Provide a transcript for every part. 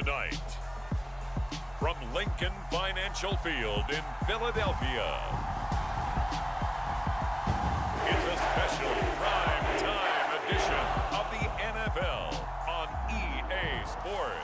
Tonight, from Lincoln Financial Field in Philadelphia, it's a special prime time edition of the NFL on EA Sports.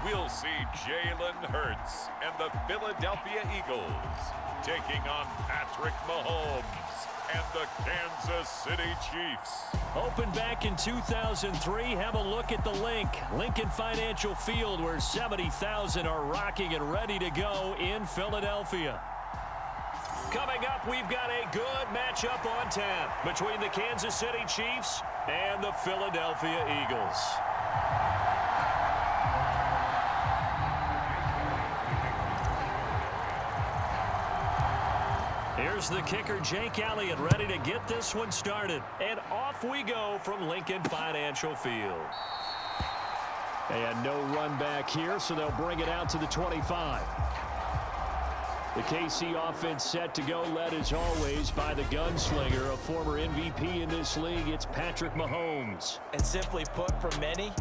We'll see Jalen Hurts and the Philadelphia Eagles taking on Patrick Mahomes and the Kansas City Chiefs. Opened back in 2003, have a look at the Lincoln Financial Field, where 70,000 are rocking and ready to go in Philadelphia. Coming up, we've got a good matchup on tap between the Kansas City Chiefs and the Philadelphia Eagles. Here's the kicker, Jake Elliott, ready to get this one started. And off we go from Lincoln Financial Field. And no run back here, so they'll bring it out to the 25. The KC offense set to go, led as always by the gunslinger, a former MVP in this league. It's Patrick Mahomes. And simply put, for many,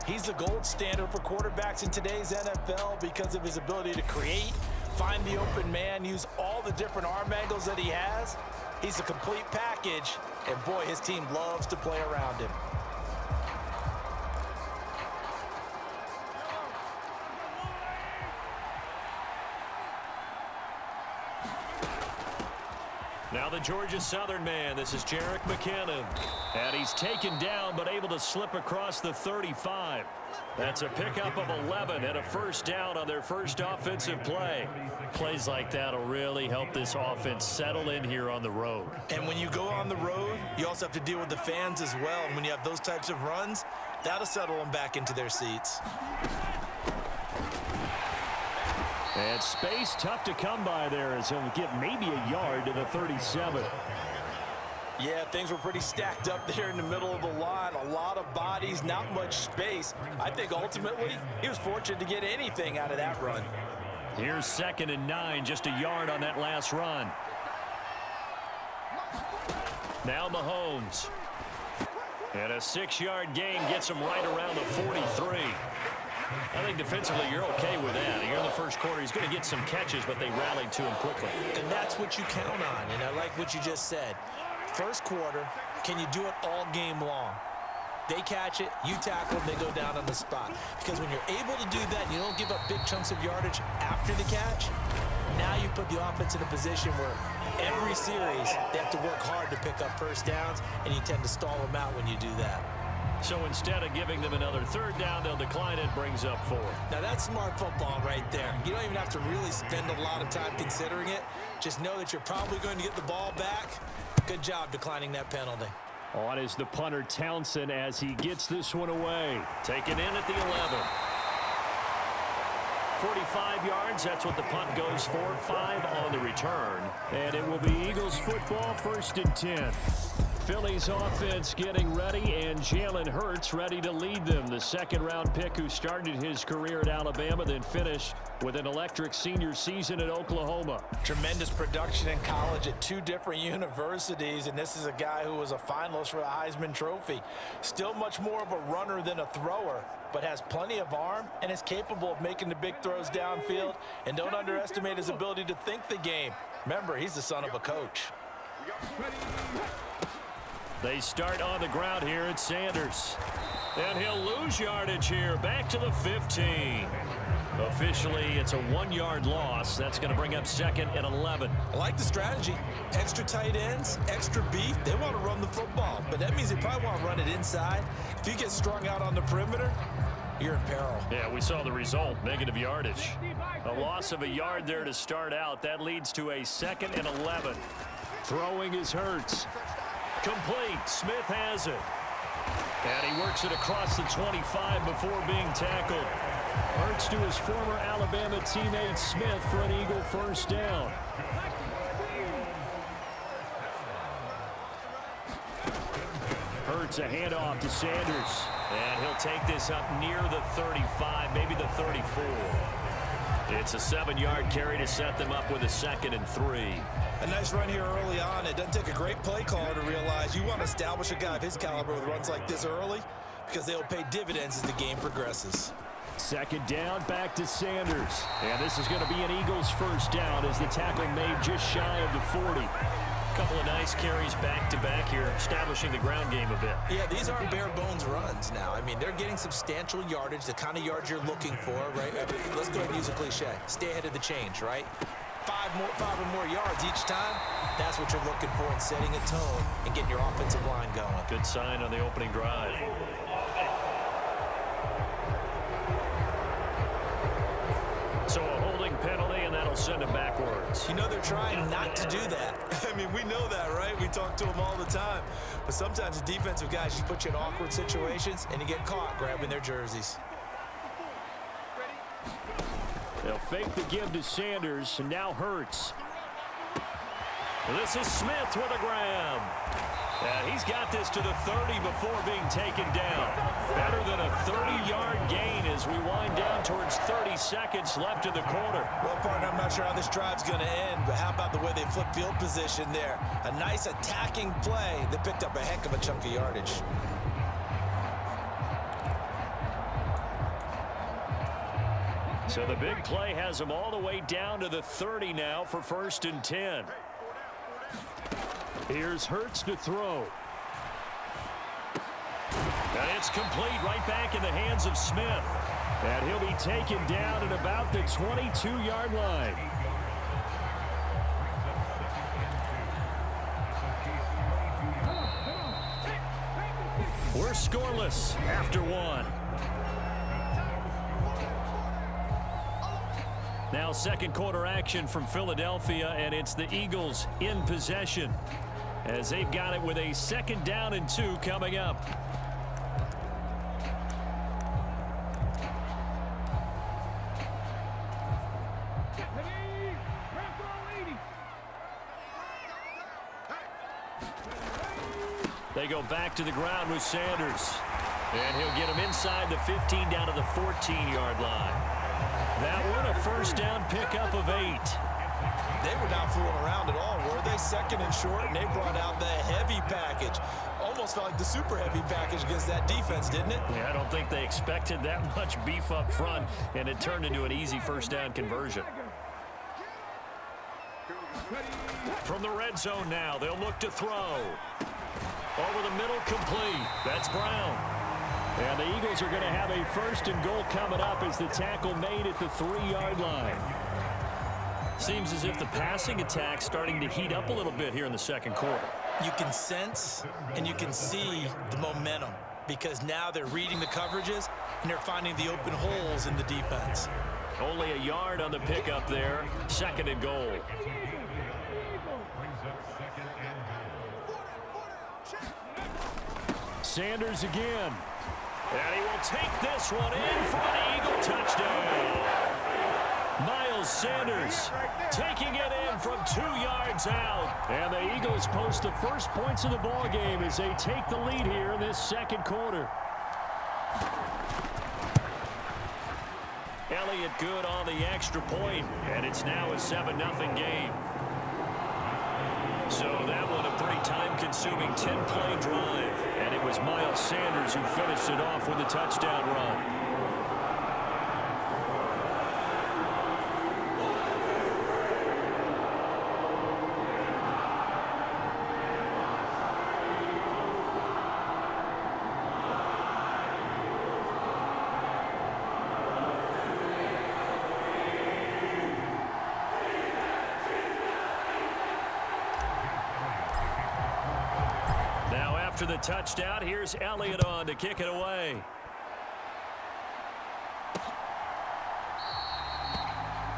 he's the gold standard for quarterbacks in today's NFL because of his ability to create, find the open man, use all the different arm angles that he has. He's a complete package, and boy, his team loves to play around him. Now the Georgia Southern man, this is Jerick McKinnon. And he's taken down, but able to slip across the 35. That's a pickup of 11 and a first down on their first offensive play. Plays like that will really help this offense settle in here on the road. And when you go on the road, you also have to deal with the fans as well. And when you have those types of runs, that'll settle them back into their seats. And space tough to come by there as he'll get maybe a yard to the 37. Yeah, things were pretty stacked up there in the middle of the line. A lot of bodies, not much space. I think ultimately he was fortunate to get anything out of that run. Here's 2nd and 9, just a yard on that last run. Now Mahomes. And a 6-yard gain gets him right around the 43. I think defensively you're okay with that. Here in the first quarter, he's going to get some catches, but they rallied to him quickly. And that's what you count on, and I like what you just said. First quarter, can you do it all game long? They catch it, you tackle, they go down on the spot. Because when you're able to do that, and you don't give up big chunks of yardage after the catch, now you put the offense in a position where every series they have to work hard to pick up first downs, and you tend to stall them out when you do that. So instead of giving them another 3rd down, they'll decline it, brings up 4. Now that's smart football right there. You don't even have to really spend a lot of time considering it. Just know that you're probably going to get the ball back. Good job declining that penalty. On is the punter Townsend as he gets this one away. Taken in at the 11. 45 yards, that's what the punt goes for. 5 on the return. And it will be Eagles football, 1st and 10. Philly's offense getting ready, and Jalen Hurts ready to lead them. The 2nd-round pick who started his career at Alabama, then finished with an electric senior season at Oklahoma. Tremendous production in college at 2 different universities, and this is a guy who was a finalist for the Heisman Trophy. Still much more of a runner than a thrower, but has plenty of arm and is capable of making the big throws downfield. And don't underestimate his ability to think the game. Remember, he's the son of a coach. They start on the ground here at Sanders. And he'll lose yardage here, back to the 15. Officially, it's a 1-yard loss. That's going to bring up 2nd and 11. I like the strategy. Extra tight ends, extra beef. They want to run the football, but that means they probably want to run it inside. If you get strung out on the perimeter, you're in peril. Yeah, we saw the result, negative yardage. A loss of a yard there to start out. That leads to a 2nd and 11. Throwing is Hurts. Complete. Smith has it. And he works it across the 25 before being tackled. Hurts to his former Alabama teammate Smith for an Eagle 1st down. Hurts, a handoff to Sanders. And he'll take this up near the 35, maybe the 34. It's a 7-yard carry to set them up with a 2nd and 3. A nice run here early on. It doesn't take a great play caller to realize you want to establish a guy of his caliber with runs like this early because they'll pay dividends as the game progresses. 2nd down, back to Sanders. And this is going to be an Eagles first down as the tackle made just shy of the 40. Couple of nice carries back-to-back here, establishing the ground game a bit. Yeah, these aren't bare-bones runs now. I mean, they're getting substantial yardage, the kind of yards you're looking for, right? I mean, let's go ahead and use a cliche. Stay ahead of the change, right? 5 or more yards each time, that's what you're looking for in setting a tone and getting your offensive line going. Good sign on the opening drive. So a holding penalty, and that'll send him backwards. You know they're trying not to do that. I mean, we know that, right? We talk to them all the time. But sometimes the defensive guys just put you in awkward situations, and you get caught grabbing their jerseys. They'll fake the give to Sanders, and now Hurts. This is Smith with a grab. And he's got this to the 30 before being taken down. Better than a 30-yard gain as we wind down towards 30 seconds left in the quarter. Well, partner, I'm not sure how this drive's going to end, but how about the way they flip field position there? A nice attacking play that picked up a heck of a chunk of yardage. So the big play has them all the way down to the 30 now for 1st and 10. Here's Hurts to throw. And it's complete right back in the hands of Smith. And he'll be taken down at about the 22-yard line. We're scoreless after 1. Now 2nd quarter action from Philadelphia, and it's the Eagles in possession as they've got it with a 2nd down and 2 coming up. They go back to the ground with Sanders. And he'll get him inside the 15 down to the 14-yard line. That one, a 1st down pickup of 8. They were not fooling around at all, were they? 2nd and short, and they brought out the heavy package. Almost felt like the super heavy package against that defense, didn't it? Yeah, I don't think they expected that much beef up front, and it turned into an easy 1st down conversion. From the red zone now, they'll look to throw. Over the middle, complete. That's Brown. And the Eagles are going to have a 1st and goal coming up as the tackle made at the 3-yard line. Seems as if the passing attack's starting to heat up a little bit here in the 2nd quarter. You can sense and you can see the momentum because now they're reading the coverages and they're finding the open holes in the defense. Only a yard on the pickup there. 2nd and goal. Sanders again. And he will take this one in for an Eagle touchdown. Miles Sanders taking it in from 2 yards out. And the Eagles post the first points of the ball game as they take the lead here in this 2nd quarter. Elliott good on the extra point, and it's now a 7-0 game. So that one a pretty time-consuming 10-play drive, and it was Miles Sanders who finished it off with a touchdown run. After the touchdown, here's Elliott on to kick it away.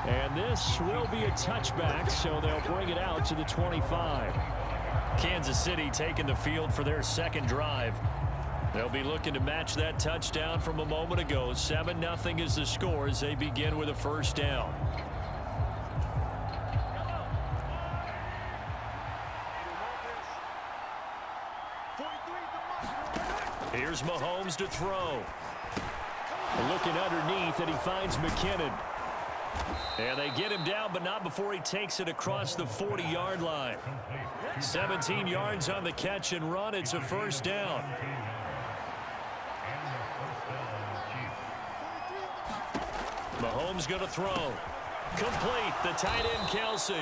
And this will be a touchback, so they'll bring it out to the 25. Kansas City taking the field for their 2nd drive. They'll be looking to match that touchdown from a moment ago. 7-0 is the score as they begin with a 1st down. Here's Mahomes to throw. Looking underneath, and he finds McKinnon. And they get him down, but not before he takes it across the 40-yard line. 17 yards on the catch and run. It's a first down. Mahomes going to throw. Complete. The tight end, Kelsey.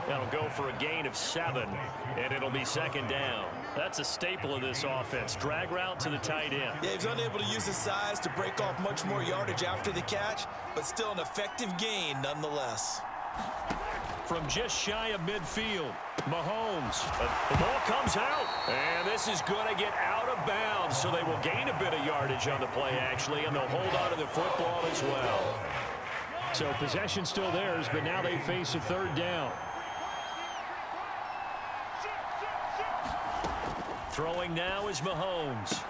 That'll go for a gain of 7, and it'll be second down. That's a staple of this offense. Drag route to the tight end. Yeah, he's unable to use his size to break off much more yardage after the catch, but still an effective gain nonetheless. From just shy of midfield, Mahomes. The ball comes out, and this is going to get out of bounds, so they will gain a bit of yardage on the play, actually, and they'll hold on to the football as well. So possession still theirs, but now they face a third down. Throwing now is Mahomes.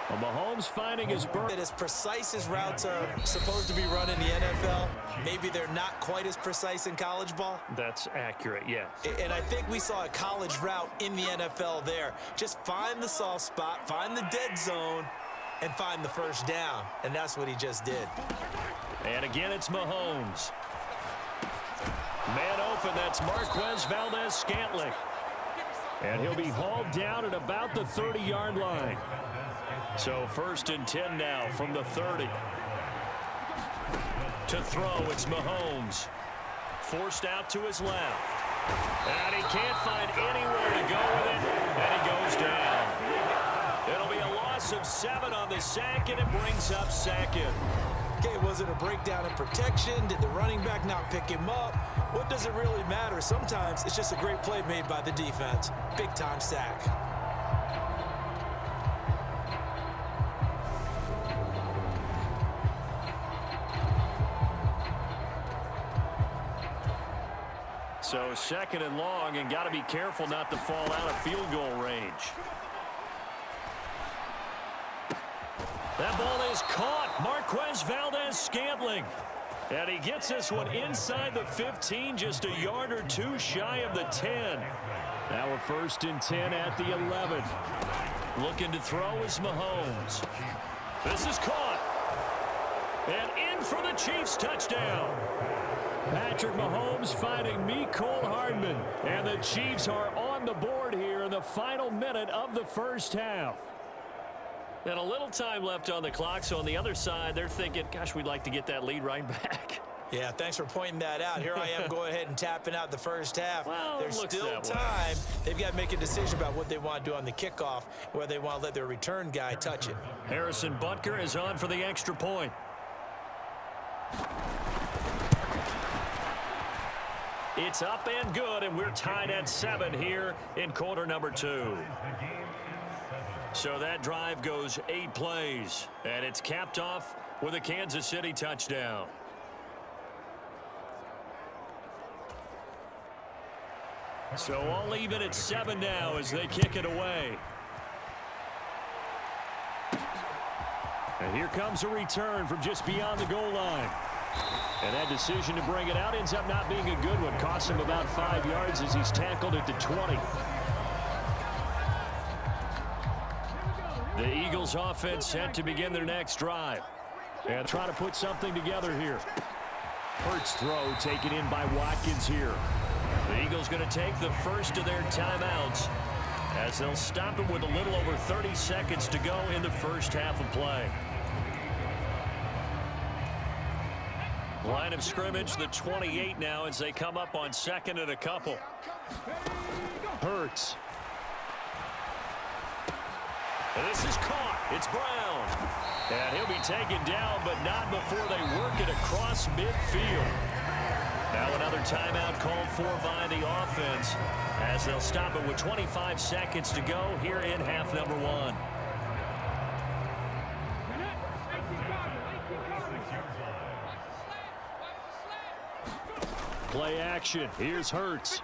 Well, Mahomes finding his burn. As precise as routes are supposed to be run in the NFL, maybe they're not quite as precise in college ball. That's accurate, yes. And I think we saw a college route in the NFL there. Just find the soft spot, find the dead zone, and find the first down. And that's what he just did. And again, it's Mahomes. Man open, that's Marquez Valdez-Scantling. And he'll be hauled down at about the 30-yard line. So first and 10 now from the 30. To throw, it's Mahomes. Forced out to his left. And he can't find anywhere to go with it, and he goes down. It'll be a loss of 7 on the sack, and it brings up second. Okay, was it a breakdown in protection? Did the running back not pick him up? What does it really matter? Sometimes it's just a great play made by the defense. Big-time sack. So second and long, and got to be careful not to fall out of field goal range. That ball is caught. Marquez Valdez-Scantling. And he gets this one inside the 15, just a yard or two shy of the 10. Now we're first and 10 at the 11. Looking to throw is Mahomes. This is caught. And in for the Chiefs touchdown. Patrick Mahomes finding Mecole Hardman. And the Chiefs are on the board here in the final minute of the first half. And a little time left on the clock, so on the other side, they're thinking, gosh, we'd like to get that lead right back. Yeah, thanks for pointing that out. Here I am going ahead and tapping out the first half. Well, there's still time. They've got to make a decision about what they want to do on the kickoff, whether they want to let their return guy touch it. Harrison Butker is on for the extra point. It's up and good, and we're tied at 7 here in quarter number 2. So that drive goes 8 plays, and it's capped off with a Kansas City touchdown. So all even at 7 now as they kick it away. And here comes a return from just beyond the goal line. And that decision to bring it out ends up not being a good one. Costs him about 5 yards as he's tackled at the 20. The Eagles offense set to begin their next drive. And try to put something together here. Hurts throw taken in by Watkins here. The Eagles going to take the first of their timeouts as they'll stop him with a little over 30 seconds to go in the first half of play. Line of scrimmage, the 28 now as they come up on second and a couple. Hurts. And this is caught. It's Brown. And he'll be taken down, but not before they work it across midfield. Now another timeout called for by the offense as they'll stop it with 25 seconds to go here in half number 1. Play action. Here's Hurts.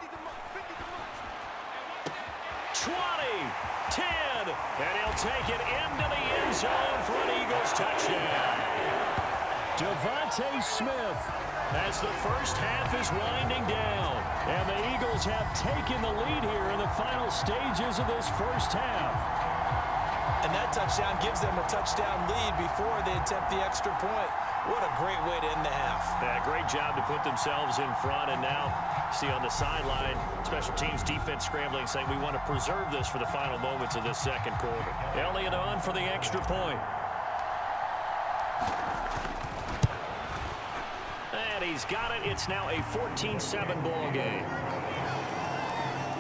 20, 10, and he'll take it into the end zone for an Eagles touchdown. Devontae Smith as the first half is winding down. And the Eagles have taken the lead here in the final stages of this first half. And that touchdown gives them a touchdown lead before they attempt the extra point. What a great way to end the half. Yeah, great job to put themselves in front. And now, see on the sideline, special teams defense scrambling, saying we want to preserve this for the final moments of this second quarter. Elliott on for the extra point. And he's got it. It's now a 14-7 ball game.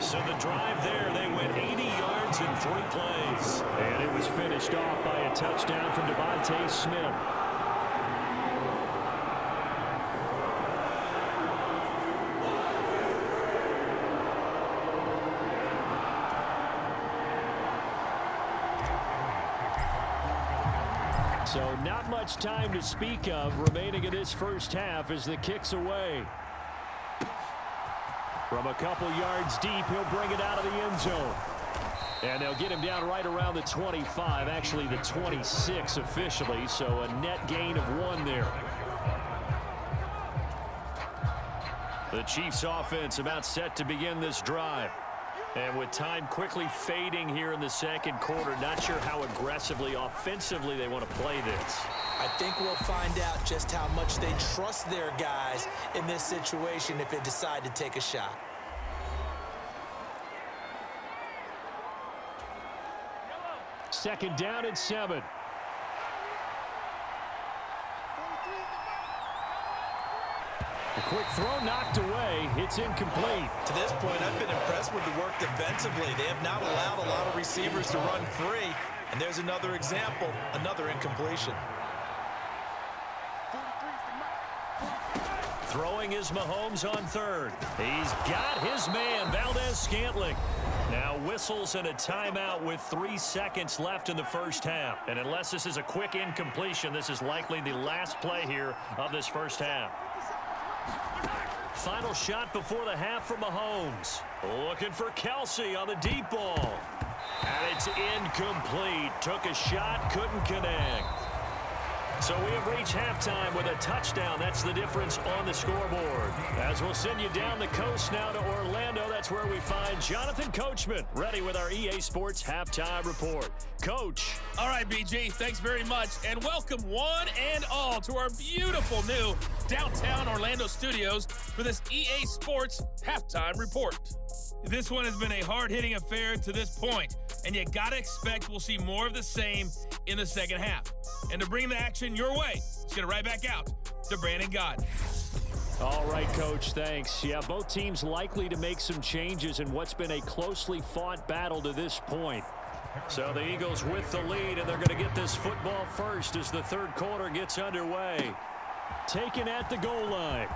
So the drive there, they went 80 yards in 3 plays. And it was finished off by a touchdown from Devontae Smith. So not much time to speak of remaining in this first half as the kick's away. From a couple yards deep, he'll bring it out of the end zone. And they'll get him down right around the 25, actually the 26 officially, so a net gain of 1 there. The Chiefs offense about set to begin this drive. And with time quickly fading here in the second quarter, not sure how aggressively, offensively they want to play this. I think we'll find out just how much they trust their guys in this situation if they decide to take a shot. Second down and 7. A quick throw knocked away. It's incomplete. To this point, I've been impressed with the work defensively. They have not allowed a lot of receivers to run free. And there's another example, another incompletion. Throwing is Mahomes on third. He's got his man, Valdez-Scantling. Now whistles and a timeout with 3 seconds left in the first half. And unless this is a quick incompletion, this is likely the last play here of this first half. Final shot before the half from Mahomes. Looking for Kelsey on the deep ball. And it's incomplete. Took a shot, couldn't connect. So we have reached halftime with a touchdown. That's the difference on the scoreboard. As we'll send you down the coast now to Orlando, that's where we find Jonathan Coachman, ready with our EA Sports Halftime Report. Coach. All right, BG, thanks very much. And welcome one and all to our beautiful new downtown Orlando studios for this EA Sports Halftime Report. This one has been a hard-hitting affair to this point, and you got to expect we'll see more of the same in the second half. And to bring the action your way, let's get it right back out to Brandon Gott. All right, Coach, thanks. Yeah, both teams likely to make some changes in what's been a closely fought battle to this point. So the Eagles with the lead, and they're going to get this football first as the third quarter gets underway. Taken at the goal line.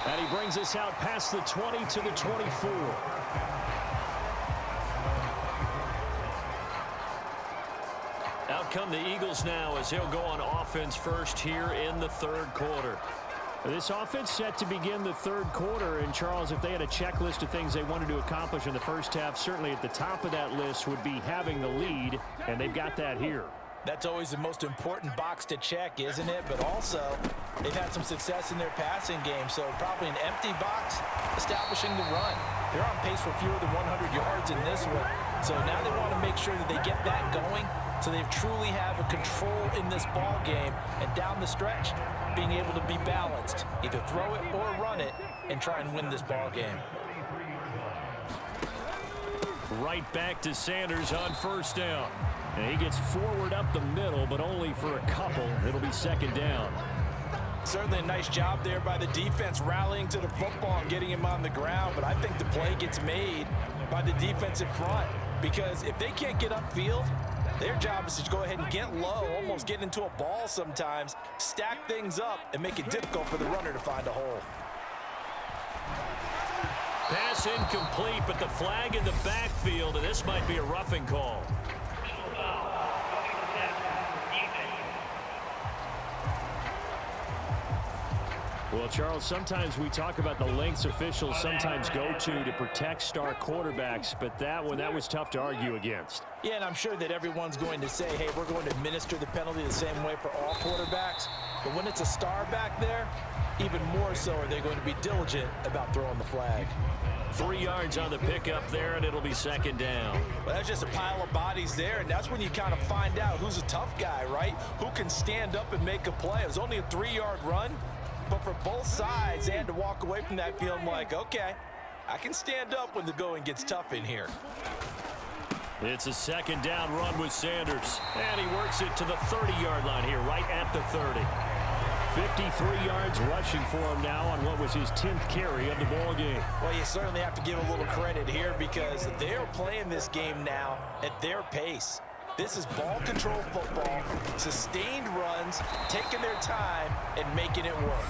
And he brings us out past the 20 to the 24. Out come the Eagles now as he'll go on offense first here in the third quarter. This offense set to begin the third quarter. And, Charles, if they had a checklist of things they wanted to accomplish in the first half, certainly at the top of that list would be having the lead, and they've got that here. That's always the most important box to check, isn't it? But also, they've had some success in their passing game, so probably an empty box establishing the run. They're on pace for fewer than 100 yards in this one. So now they want to make sure that they get that going so they truly have a control in this ball game. And down the stretch, being able to be balanced, either throw it or run it, and try and win this ball game. Right back to Sanders on first down. And he gets forward up the middle, but only for a couple. It'll be second down. Certainly a nice job there by the defense rallying to the football and getting him on the ground. But I think the play gets made by the defensive front, because if they can't get upfield, their job is to go ahead and get low, almost get into a ball sometimes, stack things up, and make it difficult for the runner to find a hole. Pass incomplete, but the flag in the backfield, and this might be a roughing call. Well, Charles, sometimes we talk about the lengths officials sometimes go to protect star quarterbacks, but that was tough to argue against. Yeah, and I'm sure that everyone's going to say, hey, we're going to administer the penalty the same way for all quarterbacks. But when it's a star back there, even more so are they going to be diligent about throwing the flag. 3 yards on the pickup there, and it'll be second down. Well, that's just a pile of bodies there, and that's when you kind of find out who's a tough guy, right? Who can stand up and make a play. It was only a 3-yard run, but for both sides, they had to walk away from that feeling like, okay, I can stand up when the going gets tough in here. It's a second down run with Sanders, and he works it to the 30-yard line here, right at the 30. 53 yards rushing for him now on what was his 10th carry of the ball game. Well, you certainly have to give a little credit here because they're playing this game now at their pace. This is ball control football, sustained runs, taking their time and making it work.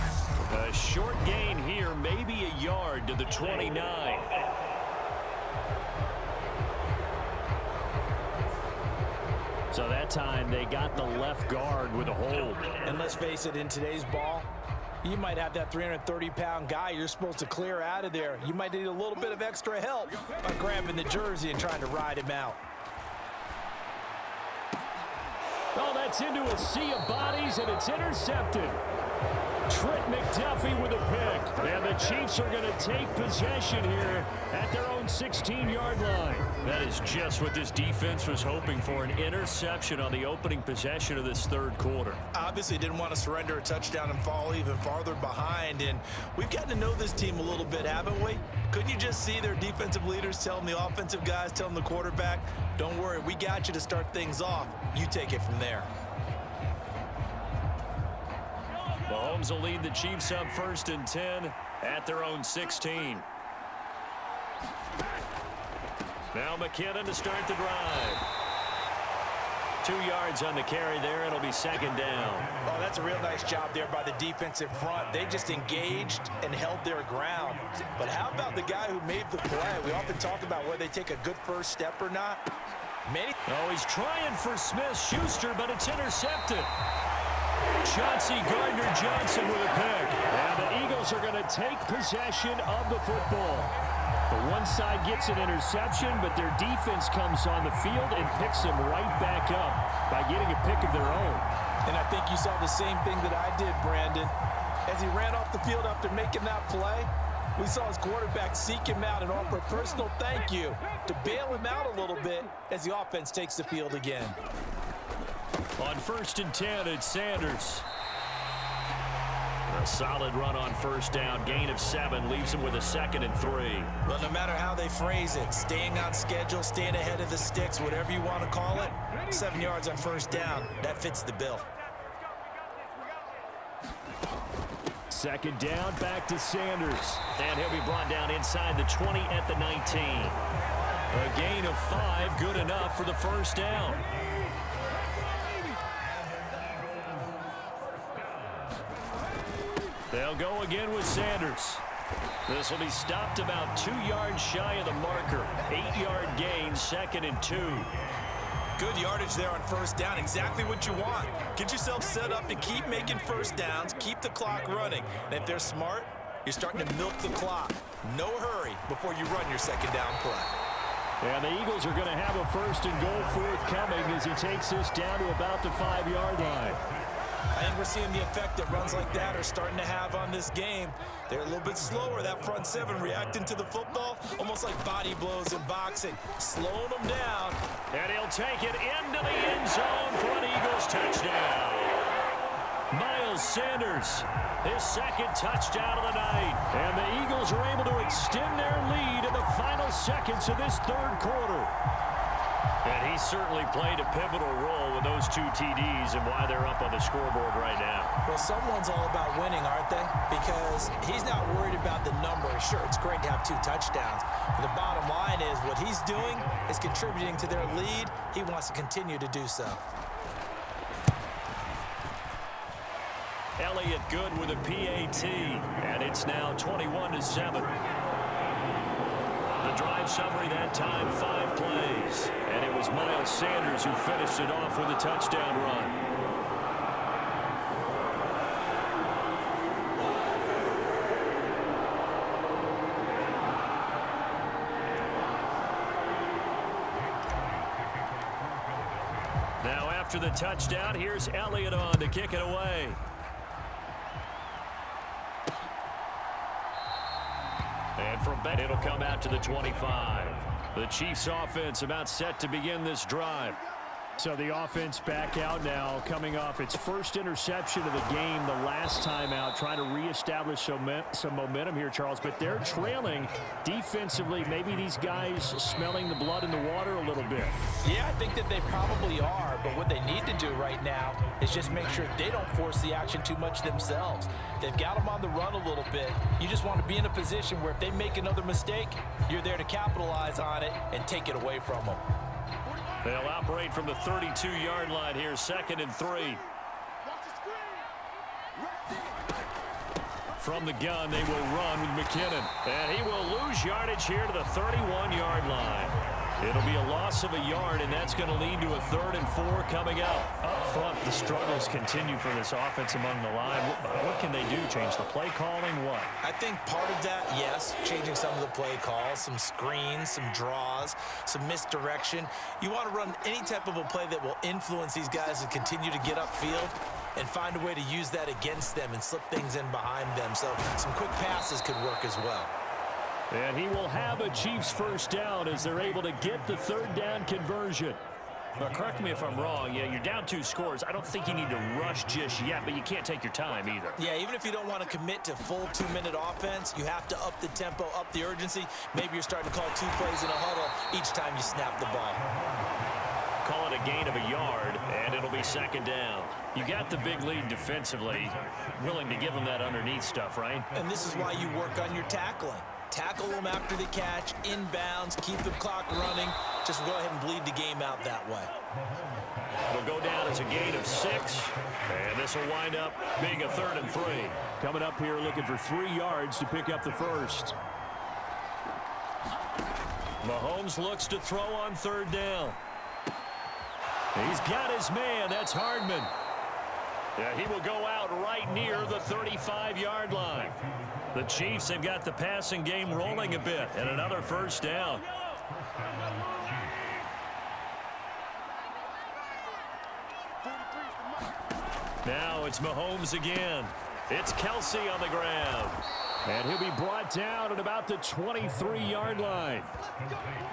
A short gain here, maybe a yard to the 29. So that time they got the left guard with a hold. And let's face it, in today's ball, you might have that 330-pound guy you're supposed to clear out of there. You might need a little bit of extra help by grabbing the jersey and trying to ride him out. Oh, that's into a sea of bodies, and it's intercepted. Trent McDuffie with a pick. And the Chiefs are going to take possession here at their own 16-yard line. That is just what this defense was hoping for, an interception on the opening possession of this third quarter. Obviously didn't want to surrender a touchdown and fall even farther behind. And we've gotten to know this team a little bit, haven't we? Couldn't you just see their defensive leaders telling the offensive guys, telling the quarterback, don't worry, we got you to start things off. You take it from there. Mahomes will lead the Chiefs up 1st and 10 at their own 16. Now McKinnon to start the drive. 2 yards on the carry there. It'll be second down. Oh, that's a real nice job there by the defensive front. They just engaged and held their ground. But how about the guy who made the play? We often talk about whether they take a good first step or not. Oh, he's trying for Smith-Schuster, but it's intercepted. Chauncey Gardner-Johnson with a pick. And the Eagles are going to take possession of the football. The one side gets an interception, but their defense comes on the field and picks them right back up by getting a pick of their own. And I think you saw the same thing that I did, Brandon. As he ran off the field after making that play, we saw his quarterback seek him out and offer a personal thank you to bail him out a little bit as the offense takes the field again. On 1st and 10, it's Sanders. A solid run on 1st down. Gain of 7 leaves him with a 2nd and 3. Well, no matter how they phrase it, staying on schedule, staying ahead of the sticks, whatever you want to call it, 7 yards on 1st down, that fits the bill. 2nd down, back to Sanders. And he'll be brought down inside the 20 at the 19. A gain of 5, good enough for the 1st down. They'll go again with Sanders. This will be stopped about 2 yards shy of the marker. 8-yard gain, 2nd and 2. Good yardage there on 1st down. Exactly what you want. Get yourself set up to keep making 1st downs, keep the clock running. And if they're smart, you're starting to milk the clock. No hurry before you run your 2nd down play. And the Eagles are going to have a 1st and goal forthcoming as he takes this down to about the 5-yard line. I think we're seeing the effect that runs like that are starting to have on this game. They're a little bit slower, that front 7 reacting to the football, almost like body blows in boxing, slowing them down. And he'll take it into the end zone for an Eagles touchdown. Miles Sanders, his 2nd touchdown of the night. And the Eagles are able to extend their lead in the final seconds of this 3rd quarter. And he certainly played a pivotal role with those 2 TDs and why they're up on the scoreboard right now. Well, someone's all about winning, aren't they? Because he's not worried about the numbers. Sure, it's great to have 2 touchdowns. But the bottom line is what he's doing is contributing to their lead. He wants to continue to do so. Elliott good with a PAT. And it's now 21-7. The drive summary that time, 5 plays. And it was Miles Sanders who finished it off with a touchdown run. Now after the touchdown, here's Elliott on to kick it away. from back. It'll come out to the 25. The Chiefs offense about set to begin this drive. So the offense back out now, coming off its first interception of the game the last time out, trying to reestablish some momentum here, Charles. But they're trailing defensively. Maybe these guys smelling the blood in the water a little bit. Yeah, I think that they probably are. But what they need to do right now is just make sure they don't force the action too much themselves. They've got them on the run a little bit. You just want to be in a position where if they make another mistake, you're there to capitalize on it and take it away from them. They'll operate from the 32-yard line here, 2nd and 3. From the gun, they will run with McKinnon. And he will lose yardage here to the 31-yard line. It'll be a loss of a yard, and that's going to lead to a 3rd and 4 coming up. Up front, the struggles continue for this offense among the line. What can they do? Change the play calling? What? I think part of that, yes, changing some of the play calls, some screens, some draws, some misdirection. You want to run any type of a play that will influence these guys to continue to get upfield and find a way to use that against them and slip things in behind them. So some quick passes could work as well. And he will have a Chiefs first down as they're able to get the 3rd down conversion. But correct me if I'm wrong. Yeah, you're down 2 scores. I don't think you need to rush just yet, but you can't take your time either. Yeah, even if you don't want to commit to full 2-minute offense, you have to up the tempo, up the urgency. Maybe you're starting to call 2 plays in a huddle each time you snap the ball. Call it a gain of a yard, and it'll be 2nd down. You got the big lead defensively. Willing to give them that underneath stuff, right? And this is why you work on your tackling. Tackle them after the catch, inbounds, keep the clock running. Just go ahead and bleed the game out that way. It'll go down as a gain of 6, and this will wind up being a 3rd and 3. Coming up here looking for 3 yards to pick up the first. Mahomes looks to throw on 3rd down. He's got his man. That's Hardman. Yeah, he will go out right near the 35-yard line. The Chiefs have got the passing game rolling a bit, and another first down. Now it's Mahomes again. It's Kelsey on the ground. And he'll be brought down at about the 23-yard line.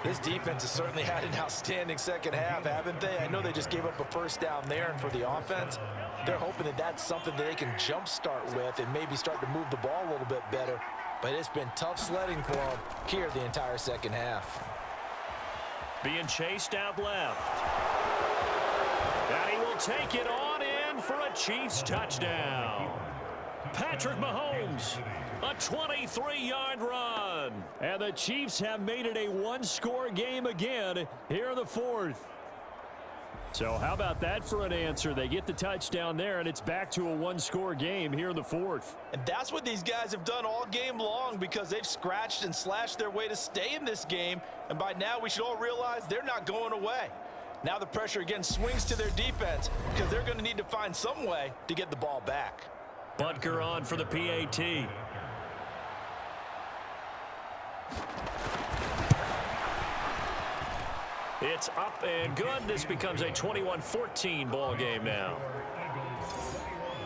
This defense has certainly had an outstanding second half, haven't they? I know they just gave up a first down there, and for the offense, they're hoping that that's something that they can jumpstart with and maybe start to move the ball a little bit better. But it's been tough sledding for them here the entire second half. Being chased out left. And he will take it on in for a Chiefs touchdown. Patrick Mahomes, a 23-yard run. And the Chiefs have made it a 1-score game again here in the 4th. So how about that for an answer? They get the touchdown there, and it's back to a 1-score game here in the 4th. And that's what these guys have done all game long because they've scratched and slashed their way to stay in this game. And by now, we should all realize they're not going away. Now the pressure again swings to their defense because they're going to need to find some way to get the ball back. Butker on for the PAT. It's up and good. This becomes a 21-14 ball game now.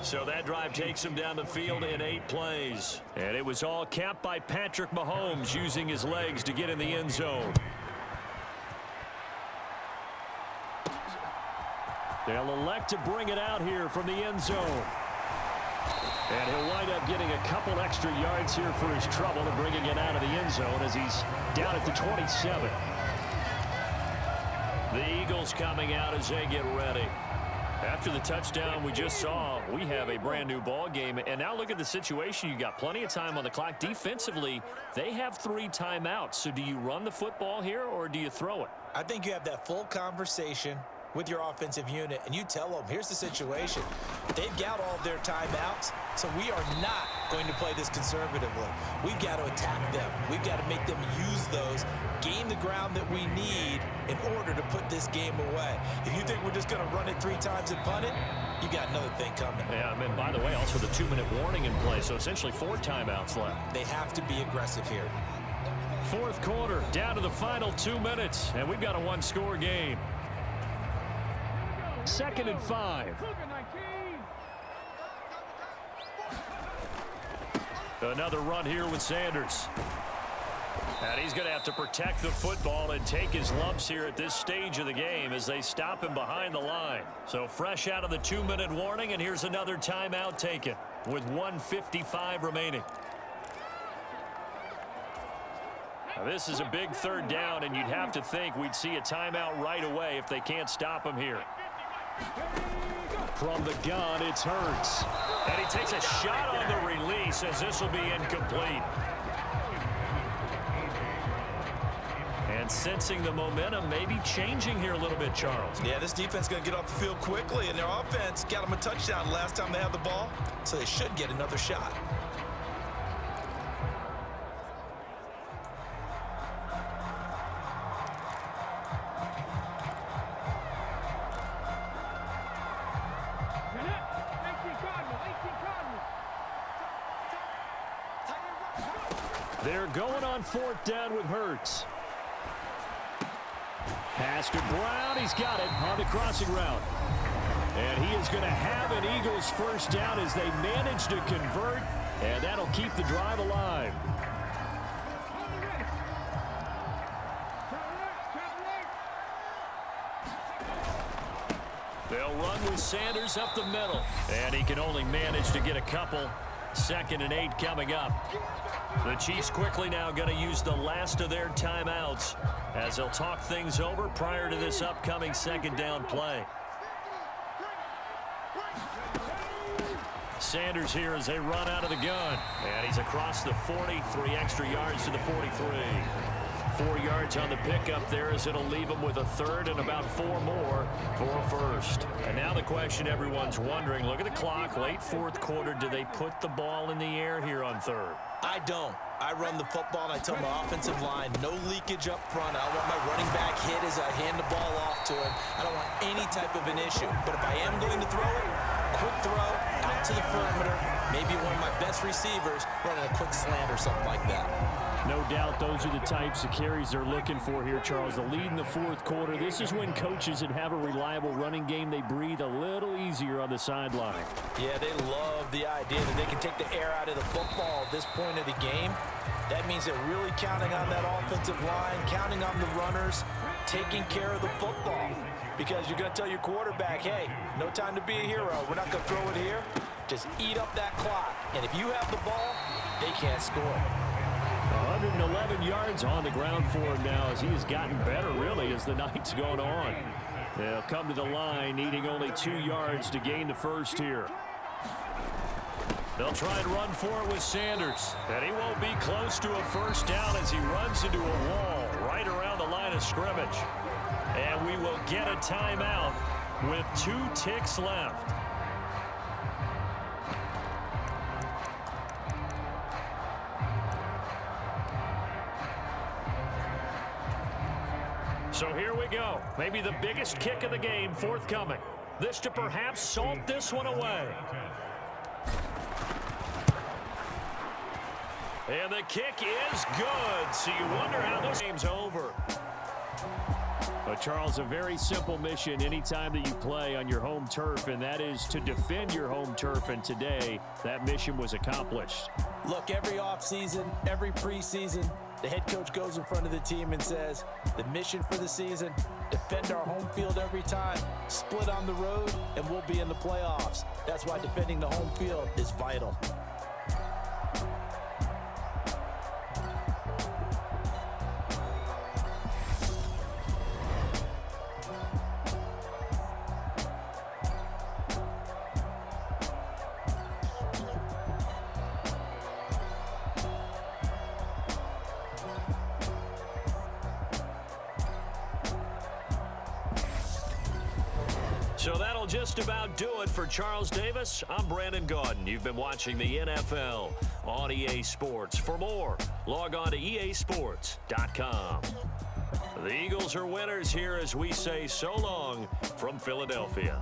So that drive takes him down the field in 8 plays. And it was all capped by Patrick Mahomes using his legs to get in the end zone. They'll elect to bring it out here from the end zone. And he'll wind up getting a couple extra yards here for his trouble and bringing it out of the end zone as he's down at the 27. The Eagles coming out as they get ready. After the touchdown we just saw, we have a brand new ball game. And now look at the situation. You got plenty of time on the clock. Defensively, they have 3 timeouts. So do you run the football here or do you throw it? I think you have that full conversation with your offensive unit, and you tell them, here's the situation. They've got all of their timeouts, so we are not going to play this conservatively. We've got to attack them. We've got to make them use those, gain the ground that we need in order to put this game away. If you think we're just going to run it 3 times and punt it, you got another thing coming. Yeah, I mean, by the way, also the 2-minute warning in play, so essentially 4 timeouts left. They have to be aggressive here. 4th quarter, down to the final 2 minutes, and we've got a 1-score game. 2nd and 5. Another run here with Sanders. And he's going to have to protect the football and take his lumps here at this stage of the game as they stop him behind the line. So fresh out of the 2-minute warning, and here's another timeout taken with 1:55 remaining. Now this is a big third down, and you'd have to think we'd see a timeout right away if they can't stop him here. From the gun, it's Hurts. And he takes a shot on the release as this will be incomplete. And sensing the momentum maybe changing here a little bit, Charles. Yeah, this defense is going to get off the field quickly, and their offense got them a touchdown last time they had the ball, so they should get another shot. They're going on 4th down with Hurts. Pass to Brown. He's got it on the crossing route. And he is going to have an Eagles first down as they manage to convert, and that'll keep the drive alive. They'll run with Sanders up the middle. And he can only manage to get a couple. 2nd and 8 coming up. The Chiefs quickly now going to use the last of their timeouts as they'll talk things over prior to this upcoming 2nd down play. Sanders here as they run out of the gun. And he's across the 40, 3 extra yards to the 43. 4 yards on the pickup there as it'll leave him with a 3rd and about 4 more for a 1st. And now the question everyone's wondering, look at the clock, late 4th quarter, do they put the ball in the air here on 3rd? I don't. I run the football, and I tell my offensive line, no leakage up front. I don't want my running back hit as I hand the ball off to him. I don't want any type of an issue. But if I am going to throw it, quick throw, out to the perimeter, maybe one of my best receivers running a quick slant or something like that. No doubt those are the types of carries they're looking for here, Charles. The lead in the 4th quarter. This is when coaches that have a reliable running game, they breathe a little easier on the sideline. Yeah, they love the idea that they can take the air out of the football at this point of the game. That means they're really counting on that offensive line, counting on the runners, taking care of the football. Because you're going to tell your quarterback, hey, no time to be a hero. We're not going to throw it here. Just eat up that clock. And if you have the ball, they can't score. 111 yards on the ground for him now as he has gotten better, really, as the night's gone on. They'll come to the line, needing only 2 yards to gain the 1st here. They'll try and run for it with Sanders. And he won't be close to a 1st down as he runs into a wall right around the line of scrimmage. And we will get a timeout with 2 ticks left. So here we go. Maybe the biggest kick of the game forthcoming. This to perhaps salt this one away. And the kick is good. So you wonder how this game's over. But, Charles, a very simple mission anytime that you play on your home turf, and that is to defend your home turf. And today, that mission was accomplished. Look, every offseason, every preseason, the head coach goes in front of the team and says, the mission for the season, defend our home field every time, split on the road, and we'll be in the playoffs. That's why defending the home field is vital. So that'll just about do it for Charles Davis. I'm Brandon Gaudin. You've been watching the NFL on EA Sports. For more, log on to easports.com. The Eagles are winners here as we say so long from Philadelphia.